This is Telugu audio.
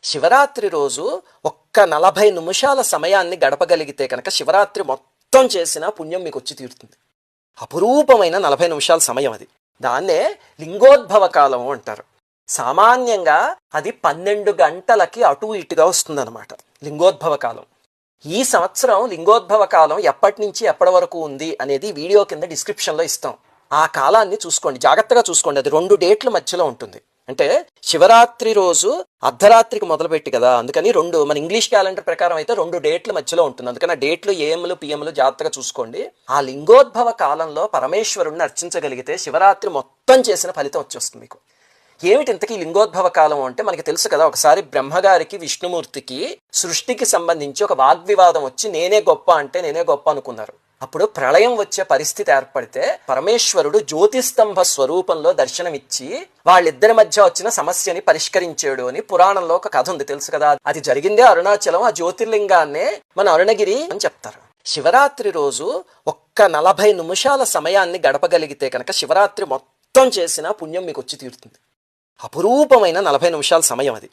శివరాత్రి రోజు ఒక్క 40 నిమిషాల సమయాన్ని గడపగలిగితే కనుక శివరాత్రి మొత్తం చేసిన పుణ్యం మీకు వచ్చి తీరుతుంది. అపురూపమైన 40 నిమిషాల సమయం అది. దాన్నే లింగోద్భవ కాలం అంటారు. సామాన్యంగా అది 12 గంటలకి అటు ఇటుగా వస్తుందన్నమాట లింగోద్భవ కాలం. ఈ సంవత్సరం లింగోద్భవ కాలం ఎప్పటి నుంచి ఎప్పటి వరకు ఉంది అనేది వీడియో కింద డిస్క్రిప్షన్లో ఇస్తాం. ఆ కాలాన్ని చూసుకోండి, జాగ్రత్తగా చూసుకోండి. అది 2 డేట్ల మధ్యలో ఉంటుంది. అంటే శివరాత్రి రోజు అర్ధరాత్రికి మొదలుపెట్టి కదా, అందుకని మన ఇంగ్లీష్ క్యాలెండర్ ప్రకారం అయితే 2 డేట్ల మధ్యలో ఉంటుంది. అందుకని ఆ డేట్లు ఏఎంలు పిఎంలు జాగ్రత్తగా చూసుకోండి. ఆ లింగోద్భవ కాలంలో పరమేశ్వరుణ్ణి అర్చించగలిగితే శివరాత్రి మొత్తం చేసిన ఫలితం వచ్చేస్తుంది మీకు. ఏమిటి ఇంతకీ లింగోద్భవ కాలం అంటే మనకి తెలుసు కదా. ఒకసారి బ్రహ్మగారికి విష్ణుమూర్తికి సృష్టికి సంబంధించి ఒక వాగ్వివాదం వచ్చి నేనే గొప్ప అంటే నేనే గొప్ప అనుకున్నారు. అప్పుడు ప్రళయం వచ్చే పరిస్థితి ఏర్పడితే పరమేశ్వరుడు జ్యోతిస్తంభ స్వరూపంలో దర్శనమిచ్చి వాళ్ళిద్దరి మధ్య వచ్చిన సమస్యని పరిష్కరించాడు అని పురాణంలో ఒక కథ ఉంది, తెలుసు కదా. అది జరిగిందే అరుణాచలం. ఆ జ్యోతిర్లింగాన్నే మన అరుణగిరి అని చెప్తారు. శివరాత్రి రోజు ఒక్క 40 నిమిషాల సమయాన్ని గడపగలిగితే కనుక శివరాత్రి మొత్తం చేసిన పుణ్యం మీకు వచ్చి తీరుతుంది. అపురూపమైన 40 నిమిషాల సమయం అది.